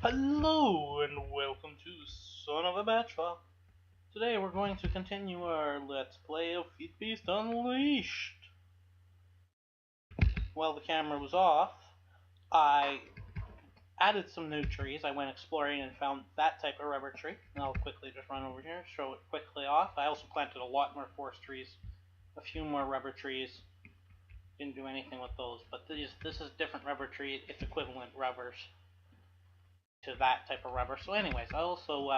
Hello and welcome to Son of a Batchfall. Today we're going to continue our Let's Play of Feed Beast Unleashed. While the camera was off, I added some new trees. I went exploring and found that type of rubber tree. And I'll quickly just run over here, show it quickly off. I also planted a lot more forest trees, a few more rubber trees. Didn't do anything with those, but this is different rubber tree. It's equivalent rubbers to that type of rubber. So anyways, I also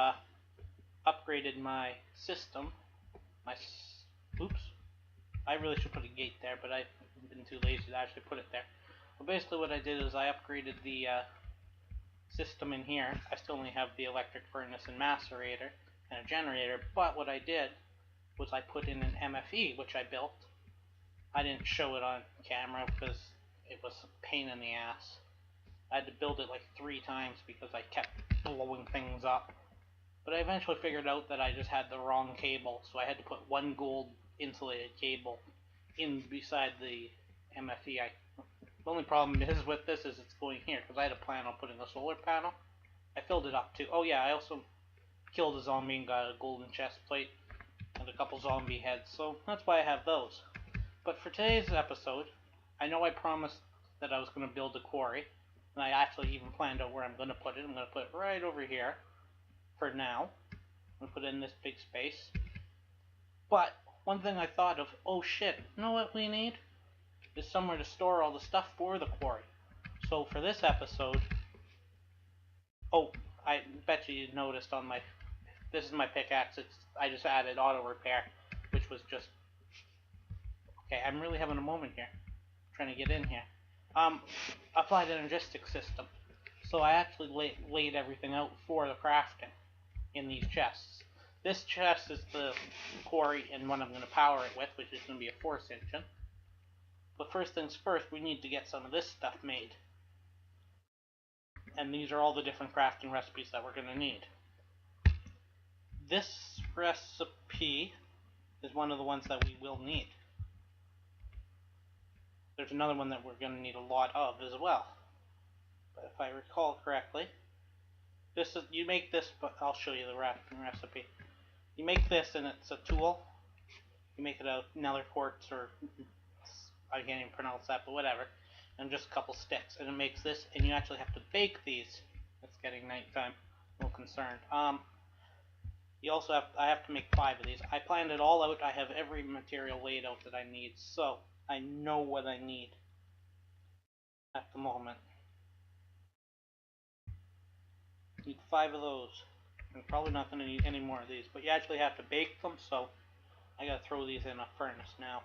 upgraded my system. Oops. I really should put a gate there, but I've been too lazy to actually put it there. But basically what I did is I upgraded the system in here. I still only have the electric furnace and macerator and a generator, but what I did was I put in an MFE, which I built. I didn't show it on camera because it was a pain in the ass. I had to build it like 3 times because I kept blowing things up. But I eventually figured out that I just had the wrong cable, so I had to put one gold insulated cable in beside the MFE. The only problem is with this is it's going here, because I had a plan on putting a solar panel. I filled it up too. Oh yeah, I also killed a zombie and got a golden chest plate and a couple zombie heads, so that's why I have those. But for today's episode, I know I promised that I was going to build a quarry, and I actually even planned out where I'm going to put it. I'm going to put it right over here for now. I'm going to put it in this big space. But one thing I thought of, oh shit, you know what we need? Is somewhere to store all the stuff for the quarry. So for this episode, oh, I bet you noticed on my, this is my pickaxe, I just added auto repair, which was just, okay, I'm really having a moment here, trying to get in here. Applied Energistics system. So I actually laid everything out for the crafting in these chests. This chest is the quarry and what I'm going to power it with, which is going to be a force engine. But first things first, we need to get some of this stuff made. And these are all the different crafting recipes that we're going to need. This recipe is one of the ones that we will need. There's another one that we're going to need a lot of as well. But if I recall correctly, this is, you make this, but I'll show you the recipe. You make this and it's a tool. You make it out of nether quartz, or I can't even pronounce that, but whatever. And just a couple sticks, and it makes this, and you actually have to bake these. It's getting nighttime. A little concerned. You also have, I have to make 5 of these. I planned it all out. I have every material laid out that I need, so I know what I need at the moment. Need 5 of those. I'm probably not going to need any more of these, but you actually have to bake them, so I gotta throw these in a furnace now.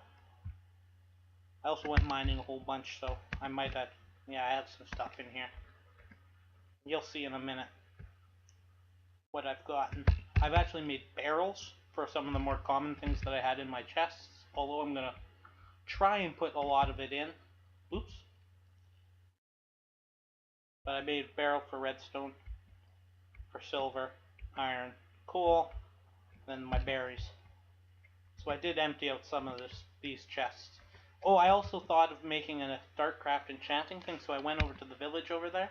I also went mining a whole bunch, so I might have, yeah, I have some stuff in here. You'll see in a minute what I've gotten. I've actually made barrels for some of the more common things that I had in my chests, although I'm gonna try and put a lot of it in. Oops. But I made a barrel for redstone, for silver, iron, coal, then my berries. So I did empty out some of these chests. Oh, I also thought of making a Darkcraft enchanting thing, so I went over to the village over there,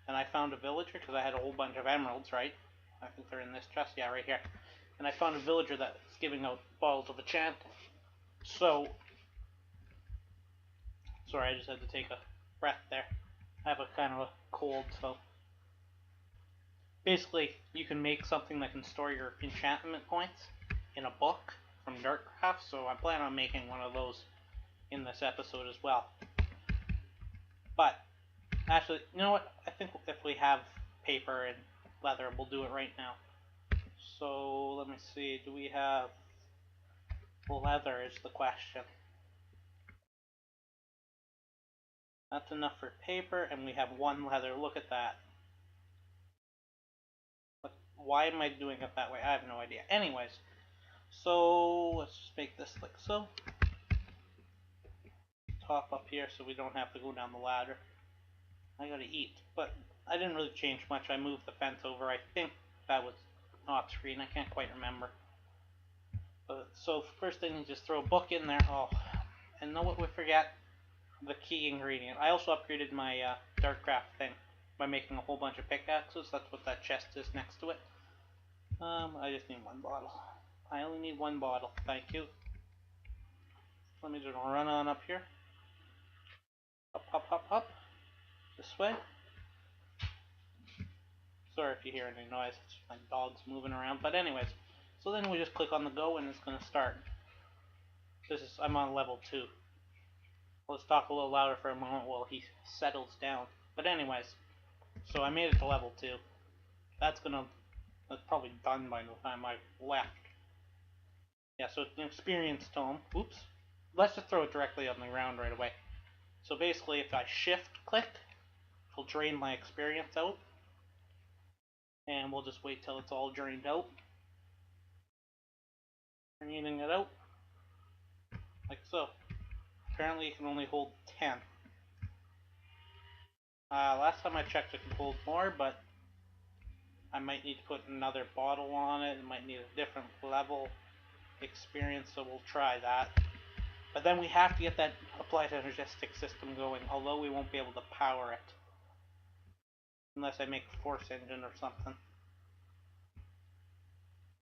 and I found a villager, because I had a whole bunch of emeralds, right? I think they're in this chest, yeah, right here. And I found a villager that's giving out bottles of enchanting. So, sorry, I just had to take a breath there. I have a kind of a cold, so. Basically, you can make something that can store your enchantment points in a book from Darkcraft, so I plan on making one of those in this episode as well. But actually, you know what? I think if we have paper and leather, we'll do it right now. So let me see. Do we have leather? Is the question. That's enough for paper, and we have 1 leather. Look at that. But why am I doing it that way? I have no idea. Anyways, so let's just make this like so. Top up here so we don't have to go down the ladder. I gotta eat, but I didn't really change much. I moved the fence over. I think that was off screen. I can't quite remember. But so first thing is just throw a book in there. Oh, and know what we forget? The key ingredient. I also upgraded my Darkcraft thing. by making a whole bunch of pickaxes. That's what that chest is next to it. I just need one bottle. I only need one bottle. Thank you. Let me just run on up here. Up, up, up, up. This way. Sorry if you hear any noise. It's my dog's moving around. But anyways, so then we just click on the go and it's going to start. I'm on level 2. Let's talk a little louder for a moment while he settles down. But anyways, so I made it to level 2. That's probably done by the time I left. Yeah, so it's an experience tome. Oops. Let's just throw it directly on the ground right away. So basically, if I shift click, it'll drain my experience out. And we'll just wait till it's all drained out. Draining it out. Like so. Apparently it can only hold 10. Last time I checked it could hold more, but I might need to put another bottle on it. It might need a different level experience, so we'll try that. But then we have to get that applied Energistics system going, although we won't be able to power it. Unless I make a force engine or something.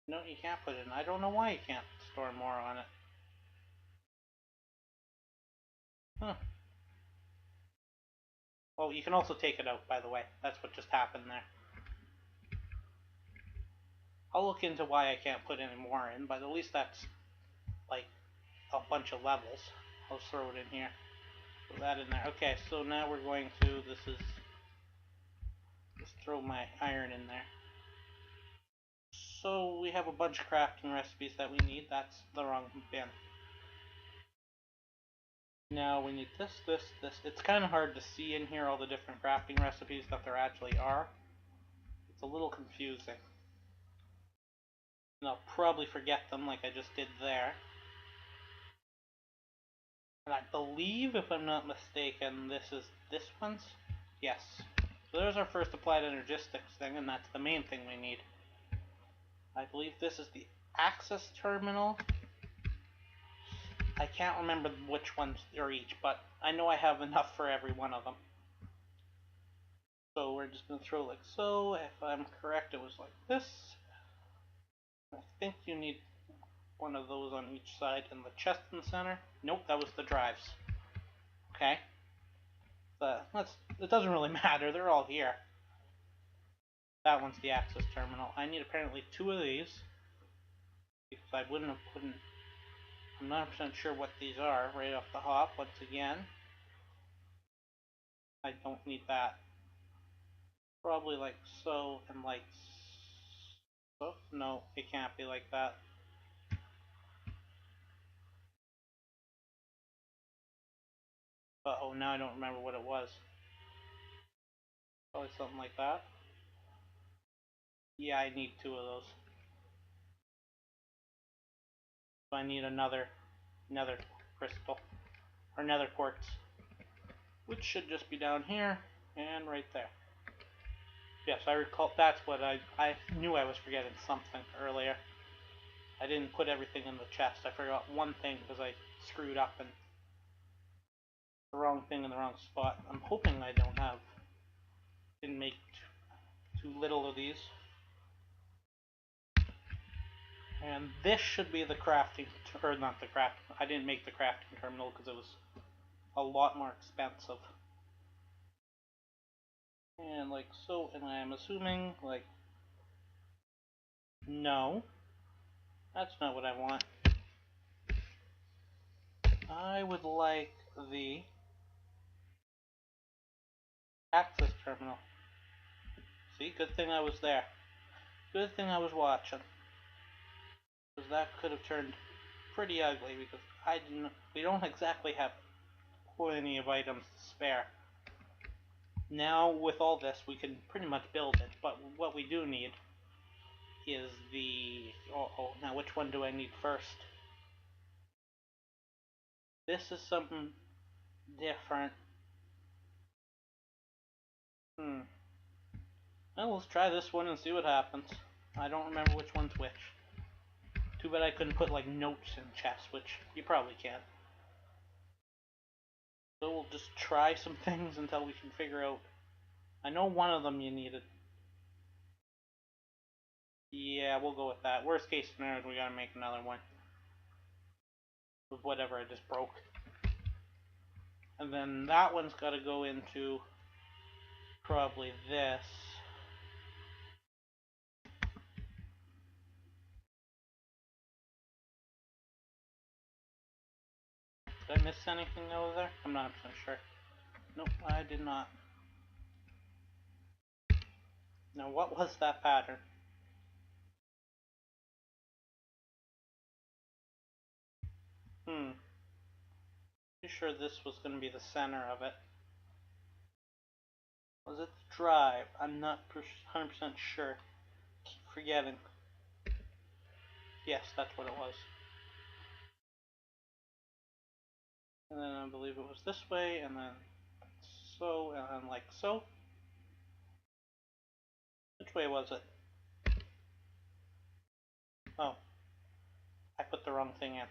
No, you can't put it in. I don't know why you can't store more on it. Huh. Oh, you can also take it out, by the way. That's what just happened there. I'll look into why I can't put any more in, but at least that's like a bunch of levels. I'll just throw it in here. Put that in there. Okay, so now we're going to, just throw my iron in there. So we have a bunch of crafting recipes that we need. That's the wrong bin. Now we need this, this, this. It's kind of hard to see in here all the different crafting recipes that there actually are. It's a little confusing. And I'll probably forget them like I just did there. And I believe, if I'm not mistaken, this is this one's? Yes. So there's our first applied Energistics thing, and that's the main thing we need. I believe this is the access terminal. I can't remember which ones are each, but I know I have enough for every one of them. So we're just going to throw like so. If I'm correct, it was like this. I think you need one of those on each side and the chest in the center. Nope, that was the drives. Okay. It doesn't really matter. They're all here. That one's the access terminal. I need apparently 2 of these. Because I wouldn't have put in... I'm not 100% sure what these are right off the hop. Once again, I don't need that. Probably like so and like so. No, it can't be like that. Uh-oh, now I don't remember what it was. Probably something like that. Yeah, I need 2 of those. So I need another crystal. Or nether quartz. Which should just be down here and right there. Yes, I recall. That's what I knew I was forgetting something earlier. I didn't put everything in the chest. I forgot one thing because I screwed up and the wrong thing in the wrong spot. I'm hoping I didn't make too little of these. And this should be the crafting, or not the crafting. I didn't make the crafting terminal because it was a lot more expensive. And like so, and I am assuming, like, no, that's not what I want. I would like the access terminal. See, good thing I was there. Good thing I was watching. Because that could have turned pretty ugly because we don't exactly have plenty of items to spare. Now, with all this, we can pretty much build it, but what we do need is the... now which one do I need first? This is something different. Well, let's try this one and see what happens. I don't remember which one's which. Too bad I couldn't put, like, notes in chests, which you probably can. So we'll just try some things until we can figure out I know one of them you needed. Yeah, we'll go with that. Worst case scenario is we gotta make another one. With whatever I just broke. And then that one's gotta go into probably this. Did I miss anything over there? I'm not sure. Nope, I did not. Now what was that pattern? Pretty sure this was going to be the center of it. Was it the drive? I'm not 100% sure. Keep forgetting. Yes, that's what it was. And then I believe it was this way, and then so, and then like so. Which way was it? Oh, I put the wrong thing in.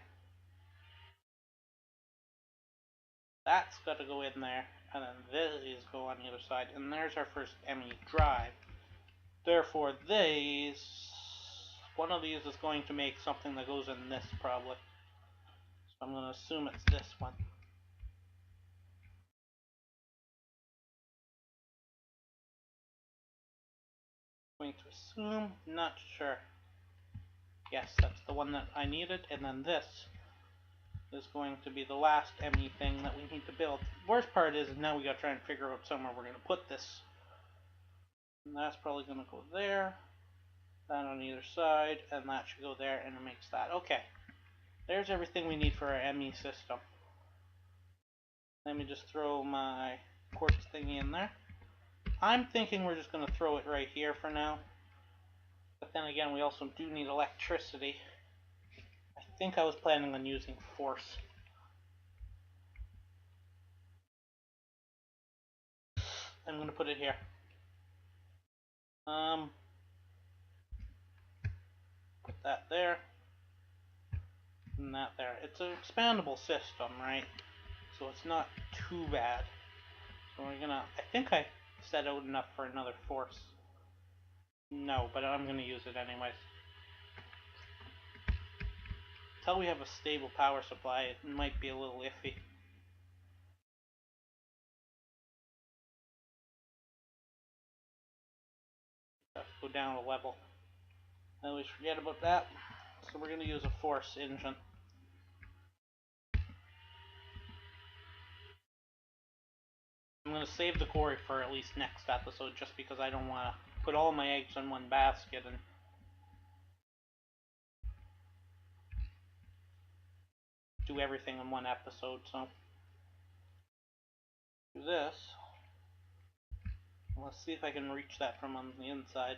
That's got to go in there, and then these go on the other side, and there's our first ME drive. Therefore, one of these is going to make something that goes in this probably. So I'm going to assume it's this one. Going to assume, not sure. Yes, that's the one that I needed, and then this is going to be the last ME thing that we need to build. Worst part is now we gotta try and figure out somewhere we're gonna put this. And that's probably gonna go there, that on either side, and that should go there, and it makes that. Okay, there's everything we need for our ME system. Let me just throw my quartz thingy in there. I'm thinking we're just gonna throw it right here for now. But then again, we also do need electricity. I think I was planning on using force. I'm going to put it here. Put that there. And that there. It's an expandable system, right? So it's not too bad. So we're gonna... I think I set out enough for another force. No, but I'm gonna use it anyways. Until we have a stable power supply, it might be a little iffy. Have to go down a level. I always forget about that. So we're gonna use a force engine. I'm gonna save the quarry for at least next episode, just because I don't want to put all my eggs in one basket and do everything in one episode. So do this. Let's see if I can reach that from on the inside.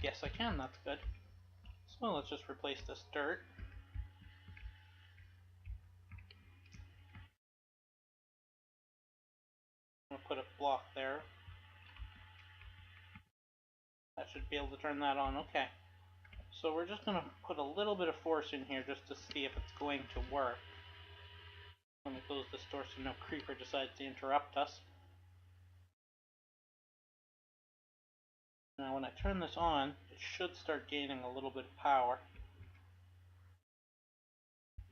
Yes, I can. That's good. So let's just replace this dirt. I'm gonna put a block there. That should be able to turn that on. Okay. So we're just gonna put a little bit of force in here just to see if it's going to work. Let me close this door so no creeper decides to interrupt us. Now when I turn this on, it should start gaining a little bit of power.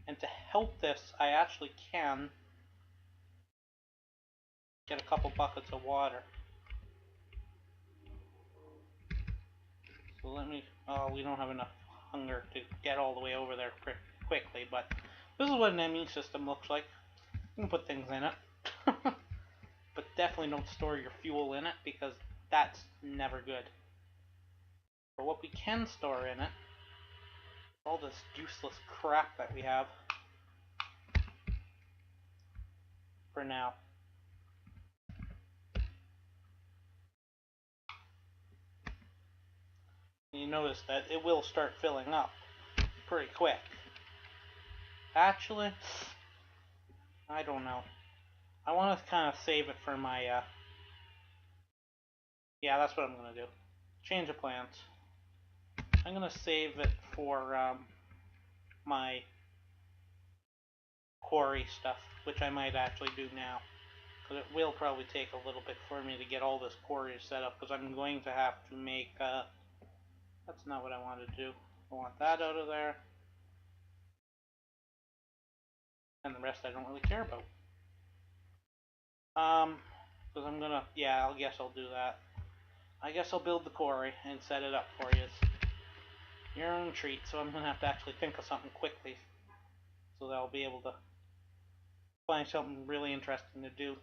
And to help this, I actually can get a couple buckets of water. So let me... Oh, we don't have enough hunger to get all the way over there quickly, but this is what an ME system looks like. You can put things in it. But definitely don't store your fuel in it, because that's never good. For what we can store in it, all this useless crap that we have, for now. You notice that it will start filling up pretty quick. Actually, I don't know. I want to kind of save it for my, yeah, that's what I'm going to do. Change of plans. I'm going to save it for, my quarry stuff, which I might actually do now. Because it will probably take a little bit for me to get all this quarry set up, because I'm going to have to make, that's not what I want to do. I want that out of there. And the rest I don't really care about. Because I'm gonna, yeah, I guess I'll do that. I guess I'll build the quarry and set it up for you. It's your own treat, so I'm gonna have to actually think of something quickly, so that I'll be able to find something really interesting to do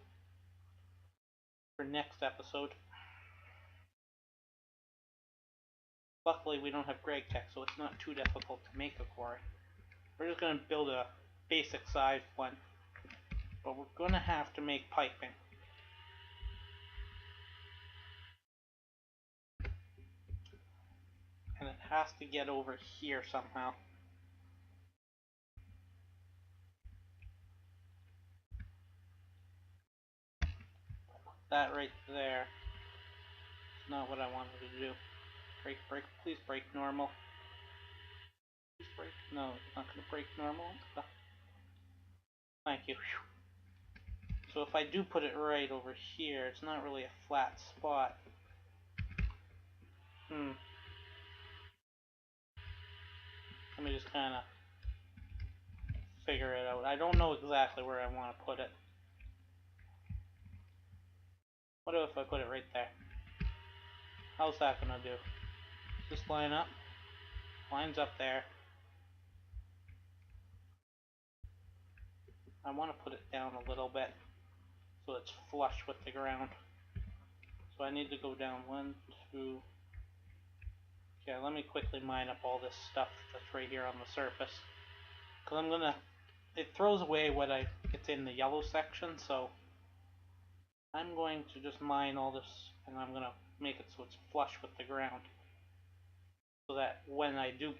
for next episode. Luckily, we don't have Greg Tech, so it's not too difficult to make a quarry. We're just gonna build a basic sized one, but we're gonna have to make piping. And it has to get over here somehow. That right there is not what I wanted to do. Break, break, please break normal. Please break. No, it's not going to break normal. Thank you. So if I do put it right over here, it's not really a flat spot. Let me just kind of figure it out. I don't know exactly where I want to put it. What if I put it right there? How's that going to do? Does this line up? Lines up there. I want to put it down a little bit so it's flush with the ground. So I need to go down 1, 2. Okay, let me quickly mine up all this stuff that's right here on the surface. Because I'm gonna, it throws away what it's in the yellow section, so I'm going to just mine all this and I'm gonna make it so it's flush with the ground. So that when I do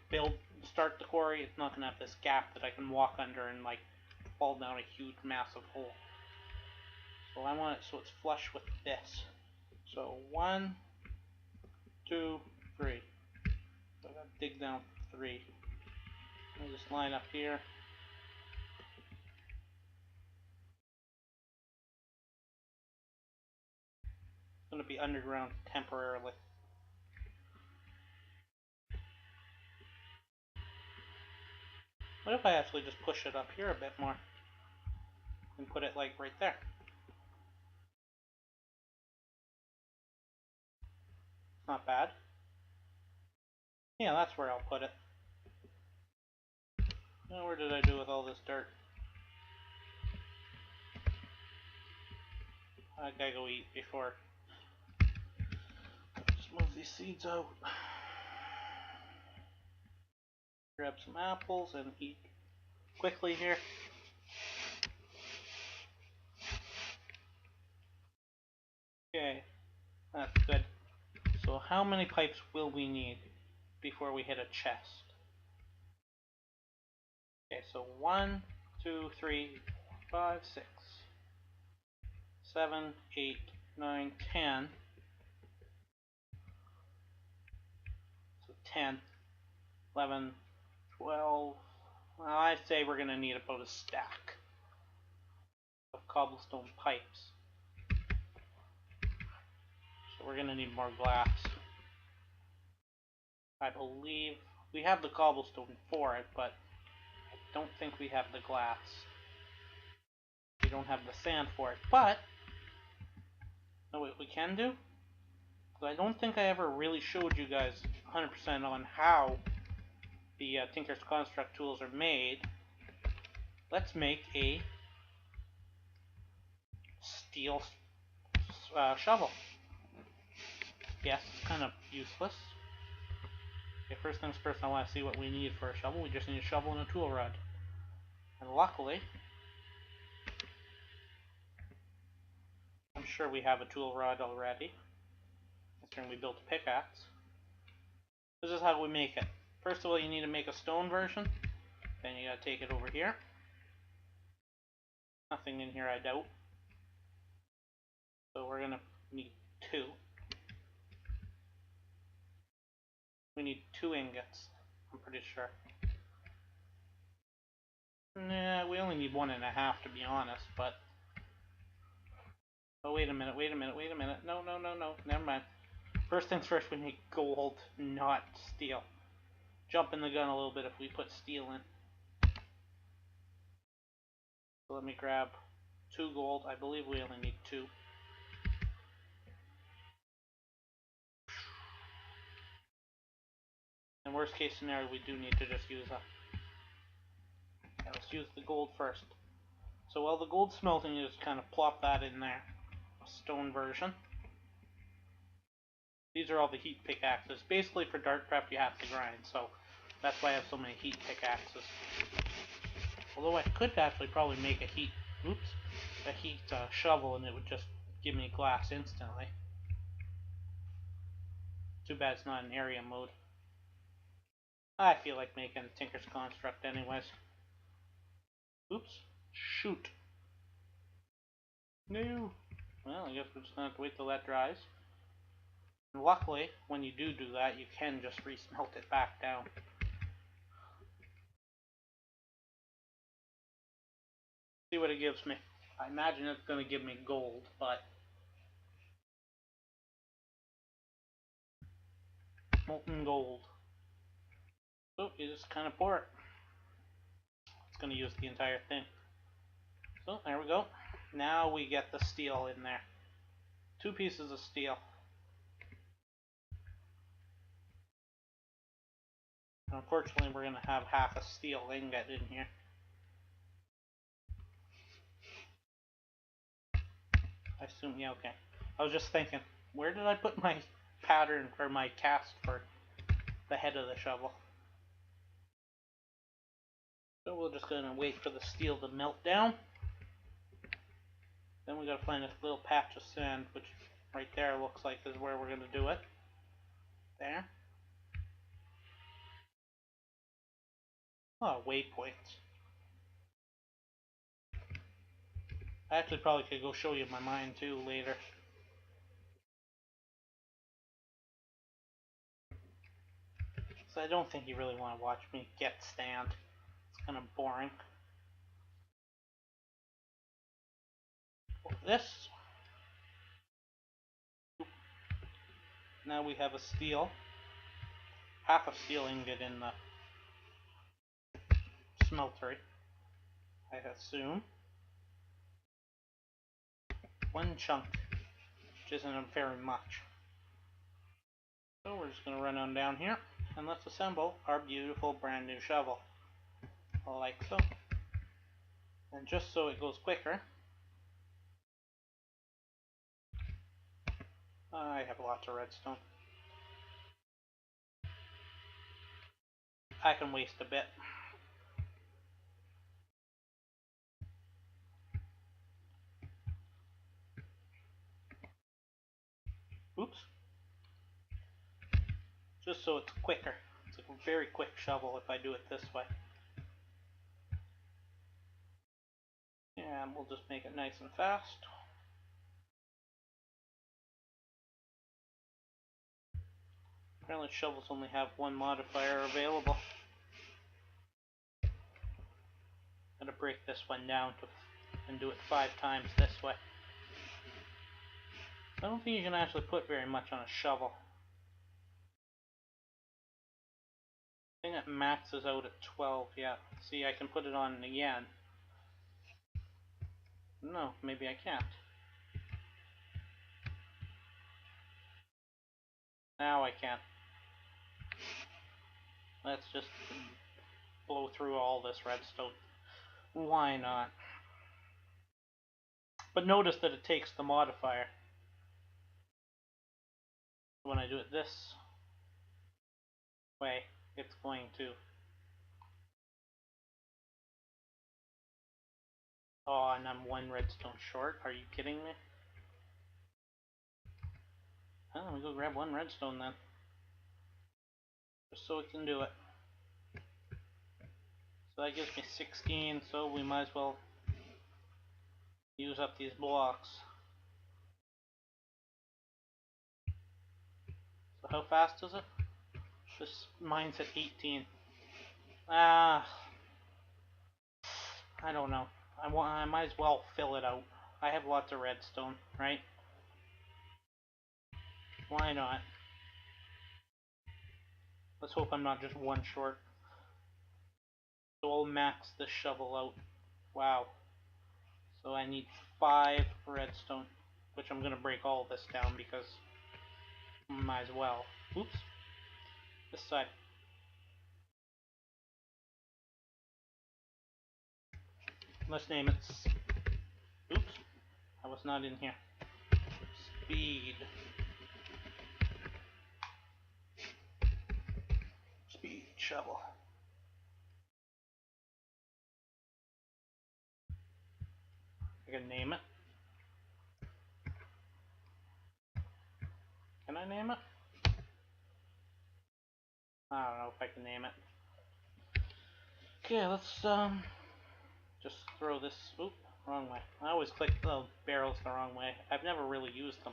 start the quarry, it's not gonna have this gap that I can walk under and like fall down a huge massive hole. So I want it so it's flush with this. So 1, 2, 3. So I gotta dig down 3. I'll just line up here. It's gonna be underground temporarily. What if I actually just push it up here a bit more and put it like right there? Not bad. Yeah, that's where I'll put it. Now, where did I do with all this dirt? I gotta go eat before. Just move these seeds out. Grab some apples and eat quickly here. Okay, that's good. So how many pipes will we need before we hit a chest? Okay, so 1, 2, 3, 4, 5, 6, 7, 8, 9, 10. So 10, 11, 12. Well, I'd say we're going to need about a stack of cobblestone pipes. So we're going to need more glass. I believe we have the cobblestone for it, but I don't think we have the glass. We don't have the sand for it, but know what we can do? I don't think I ever really showed you guys 100% on how the Tinker's Construct tools are made. Let's make a steel shovel. Yes, it's kind of useless. Okay, first things first, I want to see what we need for a shovel. We just need a shovel and a tool rod. And luckily, I'm sure we have a tool rod already. Considering we built a pickaxe. This is how we make it. First of all, you need to make a stone version. Then you gotta take it over here. Nothing in here, I doubt. So we're gonna need 2. We need 2 ingots, I'm pretty sure. Nah, we only need 1.5 to be honest, but Oh, wait a minute, wait a minute, wait a minute. No, no, no, no. Never mind. First things first, we need gold, not steel. Jumping the gun a little bit if we put steel in. So let me grab 2 gold. I believe we only need 2. In worst case scenario, we do need to just use a... Yeah, let's use the gold first. So while the gold's smelting, you just kind of plop that in there. A stone version. These are all the heat pickaxes. Basically for Darkcraft you have to grind, so that's why I have so many heat pickaxes. Although I could actually probably make a heat shovel and it would just give me glass instantly. Too bad it's not in area mode. I feel like making a Tinker's Construct anyways. Oops. Shoot. No. Well, I guess we're just gonna have to wait till that dries. And luckily, when you do that, you can just re-smelt it back down. See what it gives me. I imagine it's gonna give me gold, but molten gold. So you just kind of pour it. It's going to use the entire thing. So there we go. Now we get the steel in there. 2 pieces of steel. Unfortunately, we're going to have half a steel ingot in here. I assume, yeah, okay. I was just thinking, where did I put my pattern for my cast for the head of the shovel? So we're just going to wait for the steel to melt down. Then we got to find this little patch of sand, which right there looks like is where we're going to do it. There. Oh, waypoints. I actually probably could go show you my mine too later. So I don't think you really want to watch me get stand. It's kind of boring. This. Now we have a steel. Half a steel ingot in the smeltery, I assume. 1 chunk, which isn't very much. So we're just going to run on down here and let's assemble our beautiful brand new shovel. Like so. And just so it goes quicker, I have lots of redstone. I can waste a bit. Oops. Just so it's quicker. It's a very quick shovel if I do it this way. And we'll just make it nice and fast. Apparently shovels only have 1 modifier available. Gotta break this one down and do it 5 times this way. I don't think you can actually put very much on a shovel. I think it maxes out at 12, yeah. See, I can put it on again. No, maybe I can't. Now I can. Let's just blow through all this redstone. Why not? But notice that it takes the modifier. When I do it this way, it's going to... Oh, and I'm 1 redstone short. Are you kidding me? Well, let me go grab 1 redstone then. Just so it can do it. So that gives me 16, so we might as well use up these blocks. So how fast is it? This mine's at 18. I don't know. I might as well fill it out. I have lots of redstone, right? Why not? Let's hope I'm not just one short. So I'll max this shovel out. Wow. So I need 5 redstone, which I'm gonna break all of this down because might as well. Oops. This side. Let's name it. Oops. I was not in here. Speed. Speed shovel. I can name it. Can I name it? I don't know if I can name it. Okay, let's just throw this. Oop, wrong way. I always click the barrels the wrong way. I've never really used them.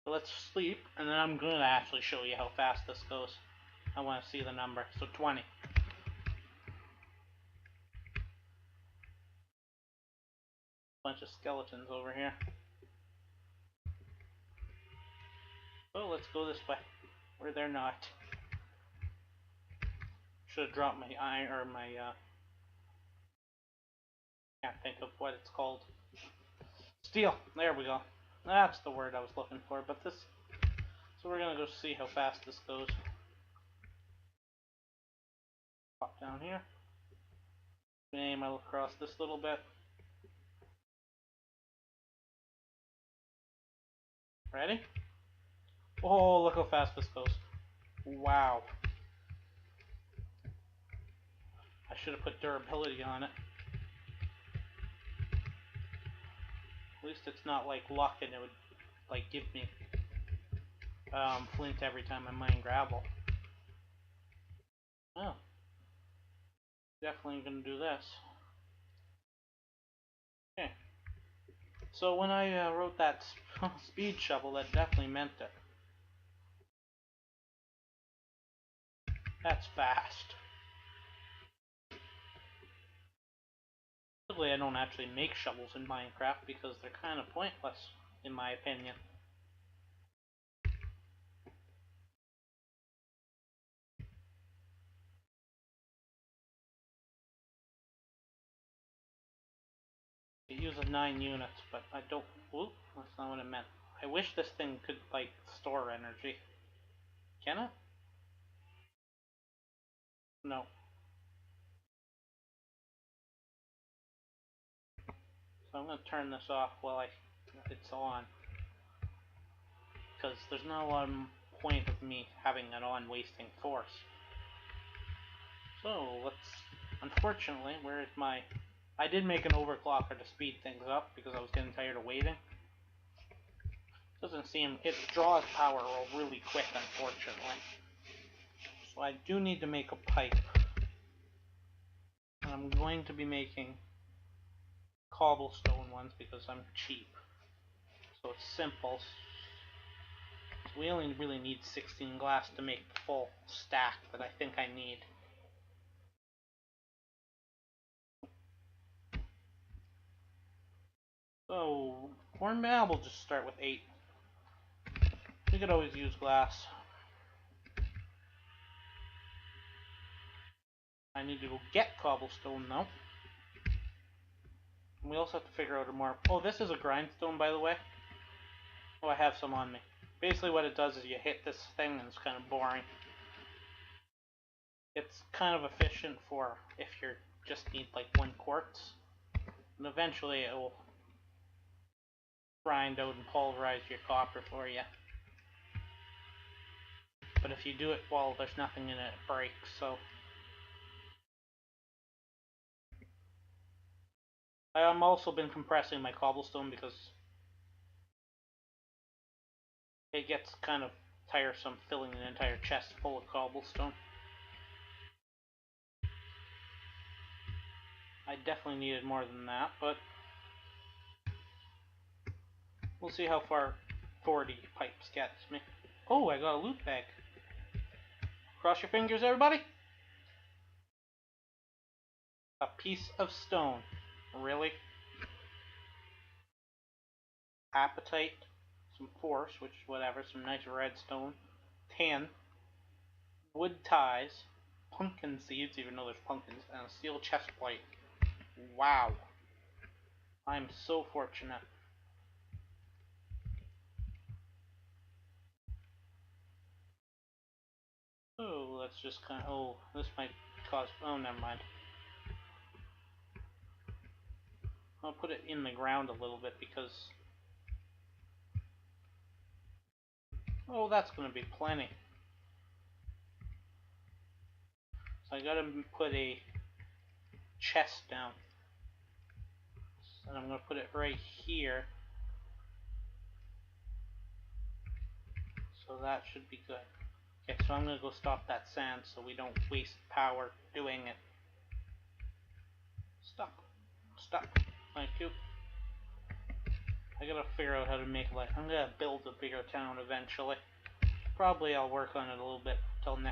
So let's sleep, and then I'm going to actually show you how fast this goes. I want to see the number. So 20. Bunch of skeletons over here. Oh, let's go this way, where they're not. Should have dropped my iron, or my, can't think of what it's called. Steel. There we go. That's the word I was looking for, but this... So we're gonna go see how fast this goes. Pop down here. Aim across this little bit. Ready? Oh, look how fast this goes. Wow. I should have put durability on it. At least it's not like luck and it would like give me flint every time I mine gravel. Oh. Definitely gonna do this. Okay. So when I wrote that speed shovel, that definitely meant it. That's fast. Typically, I don't actually make shovels in Minecraft because they're kind of pointless, in my opinion. It uses 9 units, but I don't... Whoop, that's not what I meant. I wish this thing could, like, store energy. Can it? No. So I'm going to turn this off while it's on. Because there's not a lot of point of me having it on wasting force. So, let's... Unfortunately, where is my... I did make an overclocker to speed things up because I was getting tired of waiting. Doesn't seem... It draws power really quick, unfortunately. So I do need to make a pipe. And I'm going to be making cobblestone ones because I'm cheap. So it's simple. So we only really need 16 glass to make the full stack that I think I need. So, or maybe we'll just start with 8. We could always use glass. I need to go get cobblestone though. And we also have to figure out a more... Oh, this is a grindstone, by the way. Oh, I have some on me. Basically what it does is you hit this thing and it's kind of boring. It's kind of efficient for if you just need like 1 quartz. And eventually it will grind out and pulverize your copper for you. But if you do it while there's nothing in it, it breaks, so... I've also been compressing my cobblestone because it gets kind of tiresome filling an entire chest full of cobblestone. I definitely needed more than that, but we'll see how far 40 pipes gets me. Oh, I got a loot bag. Cross your fingers, everybody. A piece of stone. Really? Appetite, some force, which is whatever, some nice redstone, tan, wood ties, pumpkin seeds, even though there's pumpkins, and a steel chest plate. Wow. I'm so fortunate. Oh, let's just kind of, oh, this might cause, oh, never mind. I'll put it in the ground a little bit because, oh, that's going to be plenty. So I gotta put a chest down. And I'm going to put it right here. So that should be good. Okay, so I'm going to go stop that sand so we don't waste power doing it. Stop. Stop. Thank you. I gotta figure out how to make, like, I'm gonna build a bigger town eventually. Probably I'll work on it a little bit till in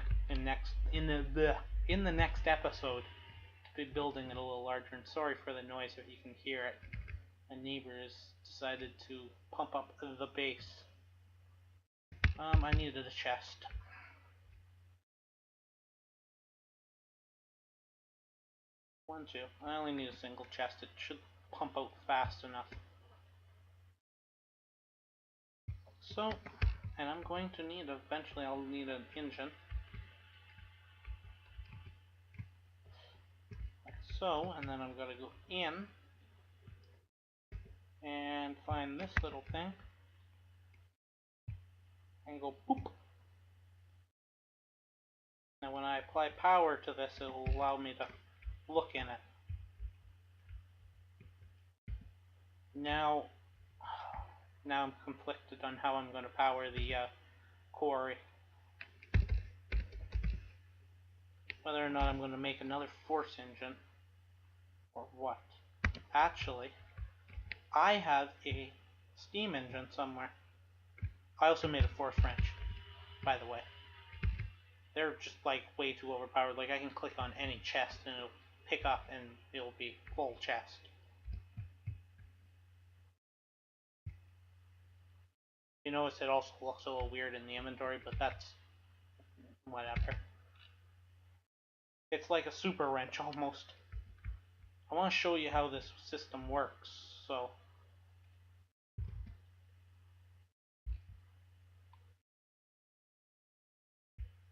the next episode to be building it a little larger. And sorry for the noise if you can hear it. My neighbor has decided to pump up the bass. I needed a chest. One, two. I only need a single chest. It should pump out fast enough. So, and I'm going to need, eventually I'll need an engine. Like so, and then I'm going to go in and find this little thing and go boop. Now when I apply power to this, it will allow me to look in it. Now I'm conflicted on how I'm going to power the quarry. Whether or not I'm going to make another force engine or what. Actually, I have a steam engine somewhere. I also made a force wrench, by the way. They're just like way too overpowered. Like I can click on any chest and it'll pick up and it'll be full chest. You notice it also looks a little weird in the inventory, but that's whatever. It's like a super wrench almost. I want to show you how this system works, so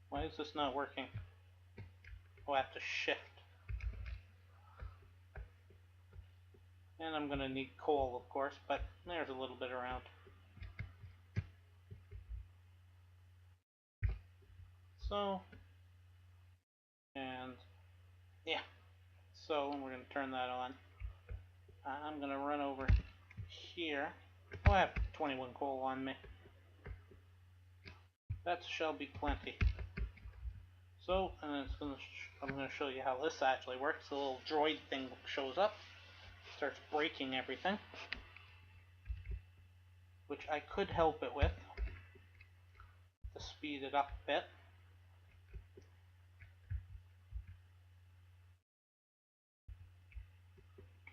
why is this not working? Oh, I have to shift. And I'm gonna need coal, of course, but there's a little bit around. So, and yeah, so we're gonna turn that on. I'm gonna run over here. Oh, I have 21 coal on me. That shall be plenty. So, and I'm gonna show you how this actually works. The little droid thing shows up, starts breaking everything, which I could help it with to speed it up a bit.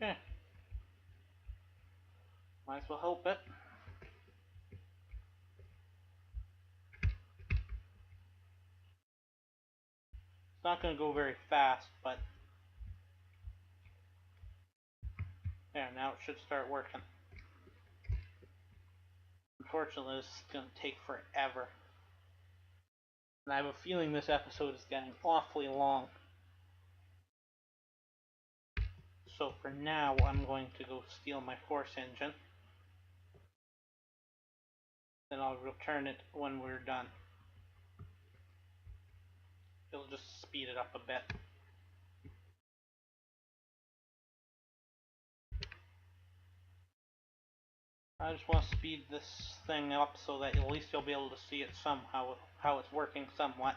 Okay. Might as well help it. It's not going to go very fast, but there, now it should start working. Unfortunately, this is going to take forever. And I have a feeling this episode is getting awfully long. So for now, I'm going to go steal my force engine. Then I'll return it when we're done. It'll just speed it up a bit. I just want to speed this thing up so that at least you'll be able to see it somehow, how it's working somewhat.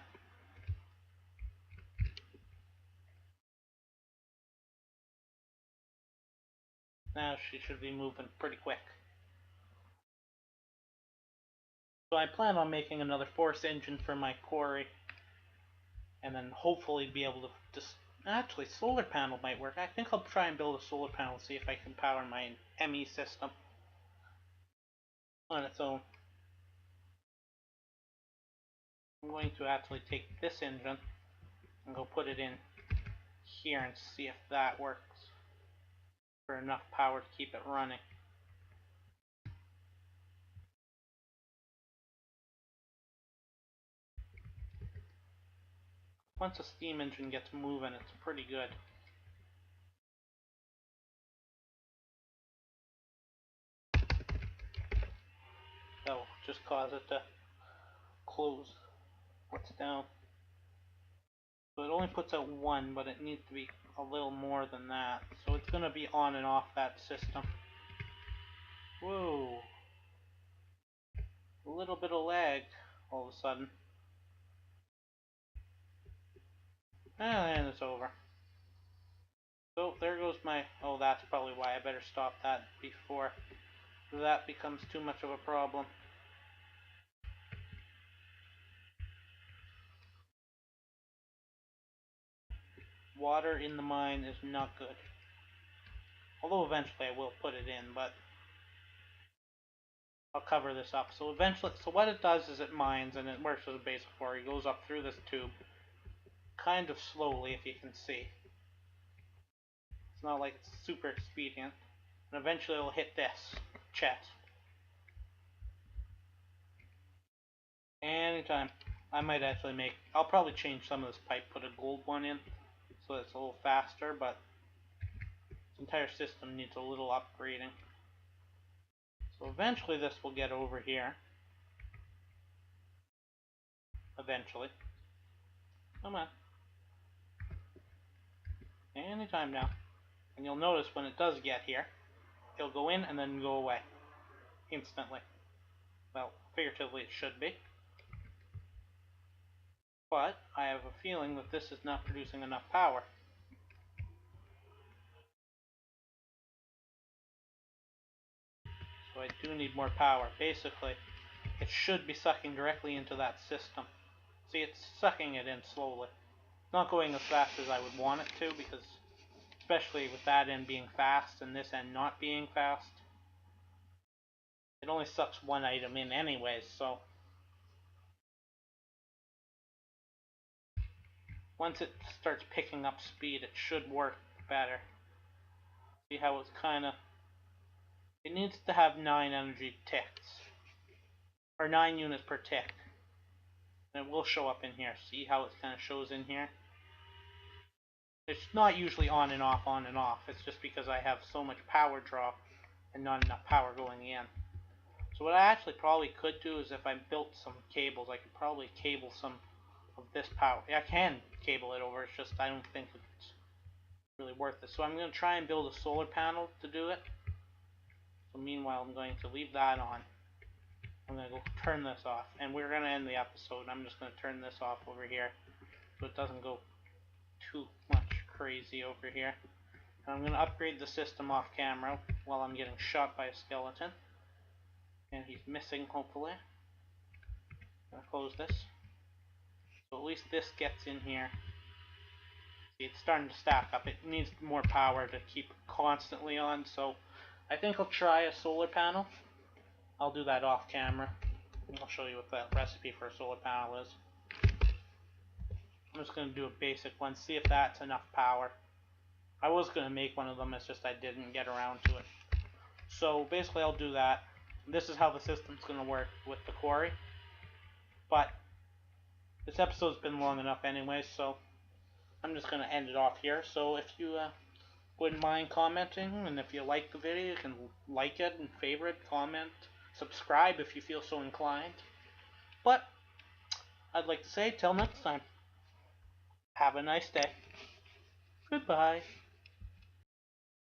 Now she should be moving pretty quick. So I plan on making another force engine for my quarry, and then hopefully be able to just Actually, solar panel might work. I think I'll try and build a solar panel and see if I can power my ME system on its own. I'm going to actually take this engine and go put it in here and see if that works for enough power to keep it running. Once a steam engine gets moving, it's pretty good. That'll just cause it to close what's down. So it only puts out 1, but it needs to be a little more than that. So it's going to be on and off that system. Whoa. A little bit of lag all of a sudden. And it's over. So there goes my... Oh, that's probably why. I better stop that before that becomes too much of a problem. Water in the mine is not good. Although eventually I will put it in, but I'll cover this up. So eventually, so what it does is it mines and it works as a basic quarry. It goes up through this tube, kind of slowly if you can see. It's not like it's super expedient. And eventually it'll hit this chest. Anytime. I might actually make, I'll probably change some of this pipe, put a gold one in, so it's a little faster, but this entire system needs a little upgrading. So eventually this will get over here. Eventually. Come on. Anytime now. And you'll notice when it does get here, it'll go in and then go away. Instantly. Well, figuratively it should be. But I have a feeling that this is not producing enough power. So I do need more power. Basically, it should be sucking directly into that system. See, it's sucking it in slowly. It's not going as fast as I would want it to, because especially with that end being fast and this end not being fast, it only sucks one item in anyways, so once it starts picking up speed, it should work better. See how it's kinda... It needs to have 9 energy ticks. Or 9 units per tick. And it will show up in here. See how it kinda shows in here? It's not usually on and off, on and off. It's just because I have so much power draw and not enough power going in. So what I actually probably could do is if I built some cables, I could probably cable some of this power. I can cable it over, it's just I don't think it's really worth it. So I'm going to try and build a solar panel to do it. So meanwhile I'm going to leave that on. I'm going to go turn this off. And we're going to end the episode. I'm just going to turn this off over here so it doesn't go too much crazy over here. And I'm going to upgrade the system off camera while I'm getting shot by a skeleton. And he's missing, hopefully. I'm going to close this. So at least this gets in here. See, it's starting to stack up. It needs more power to keep it constantly on, so I think I'll try a solar panel. I'll do that off camera. I'll show you what that recipe for a solar panel is. I'm just going to do a basic one, see if that's enough power. I was going to make one of them, it's just I didn't get around to it. So basically I'll do that. This is how the system's going to work with the quarry. But this episode's been long enough anyway, so I'm just going to end it off here. So if you wouldn't mind commenting, and if you like the video, you can like it and favorite, comment, subscribe if you feel so inclined. But I'd like to say, till next time, have a nice day. Goodbye.